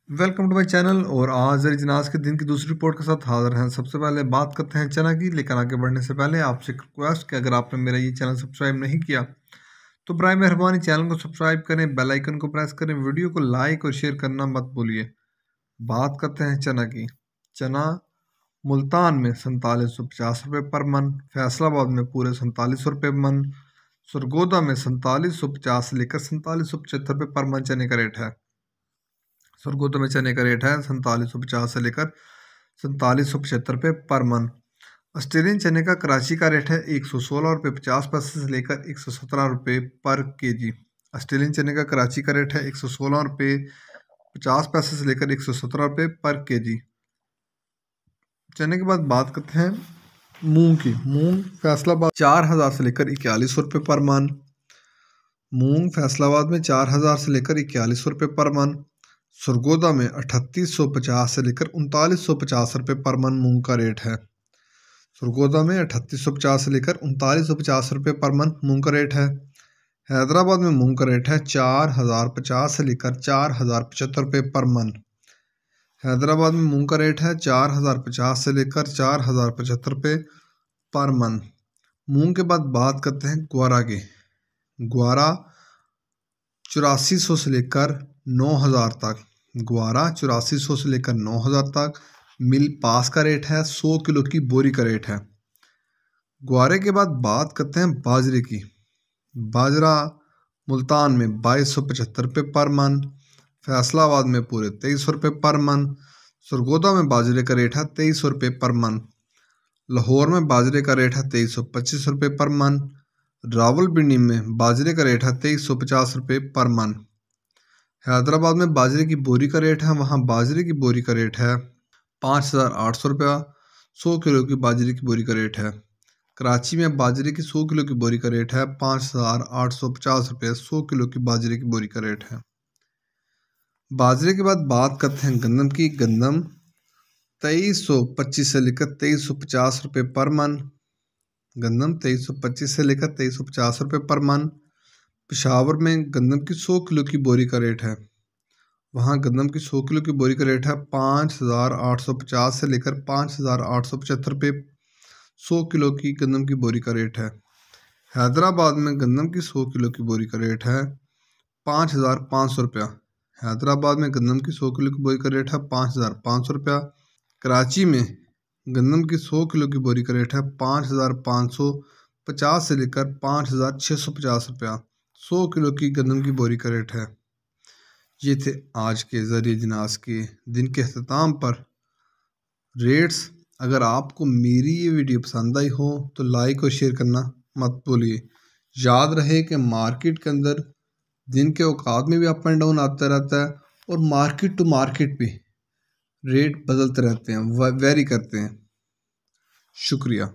Welcome to my channel. और आज जनाज के दिन की दूसरी रिपोर्ट के साथ हाजिर हैं। सबसे पहले बात करते हैं चना की, लेकिन आगे बढ़ने से पहले आपसे रिक्वेस्ट कि अगर आपने मेरा ये चैनल सब्सक्राइब नहीं किया तो बराए मेहरबानी चैनल को सब्सक्राइब करें, बेल आइकन को प्रेस करें, वीडियो को लाइक और शेयर करना मत भूलिए। बात करते हैं चना की। चना मुल्तान में 4750 रुपये पर मन, फैसलाबाद में पूरे 4700 रुपये मन, सरगोदा में 4750 से लेकर 4775 रुपये पर मन चने का रेट है। सरगोदा में चने का रेट है 4750 से लेकर 4775 रुपये पर मन। ऑस्ट्रेलियन चने का कराची का रेट है 116 रुपये 50 पैसे से लेकर 117 रुपये पर केजी। ऑस्ट्रेलियन चने का कराची का रेट है 116 रुपये 50 पैसे से लेकर 117 रुपये पर केजी। चने के बाद बात करते हैं मूंग की। मूंग फैसलाबाद 4000 से लेकर 4100 रुपये पर मन। मूंग फैसलाबाद में 4000 से लेकर 4100 रुपये पर मन। सरगोदा में 3850 से लेकर 3950 रुपये पर मन मूंग का रेट है। सरगोदा में 3850 से लेकर 3950 रुपये पर मन मूंग का रेट है। हैदराबाद में मूंग का रेट है 4050 से लेकर 4075 रुपये पर मन। हैदराबाद में मूंग का रेट है 4050 से लेकर 4075 रुपये पर मन। मूंग के बाद बात करते हैं ग्वारा की। ग्वारा 8400 से लेकर 9000 तक। ग्वारा 8400 से लेकर 9000 तक मिल पास का रेट है। 100 किलो की बोरी का रेट है। ग्वारे के बाद बात करते हैं बाजरे की। बाजरा मुल्तान में 2275 रुपये पर मन, फैसलाबाद में पूरे 2300 रुपये पर मन। सरगोदा में बाजरे का रेट है 2300 रुपये पर मन। लाहौर में बाजरे का रेट है 2325 रुपये पर मन। रावलपिंडी में बाजरे का रेट है 2350 रुपये पर मन। हैदराबाद में बाजरे की बोरी का रेट है, वहाँ बाजरे की बोरी का रेट है 5800 रुपया। 100 किलो की बाजरे की बोरी का रेट है। कराची में बाजरे की 100 किलो की बोरी का रेट है 5850 रुपये। 100 किलो की बाजरे की बोरी का रेट है। बाजरे के बाद बात करते हैं गंदम की। गंदम 2325 से लेकर 2350 रुपये पर मन। गंदम 2325 से लेकर 2350 रुपये पर मन। पेशावर में गंदम की 100 किलो की बोरी का रेट है, वहाँ गंदम की 100 किलो की बोरी का रेट है 5850 से लेकर 5875 रुपये। 100 किलो की गंदम की बोरी का रेट है। हैदराबाद में गंदम की 100 किलो की बोरी का रेट है 5500 रुपया। हैदराबाद में गंदम की 100 किलो की बोरी का रेट है 5500 रुपया। कराची में गंदम की 100 किलो की बोरी का रेट है 5550 से लेकर 5650 रुपया। 100 किलो की गंदम की बोरी का रेट है। ये थे आज के ज़रिए जिनास के दिन के अख्ताम पर रेट्स। अगर आपको मेरी ये वीडियो पसंद आई हो तो लाइक और शेयर करना मत भूलिए। याद रहे कि मार्केट के अंदर दिन के औकात में भी अप एंड डाउन आता रहता है और मार्केट टू मार्केट भी रेट बदलते रहते हैं, वेरी करते हैं। शुक्रिया।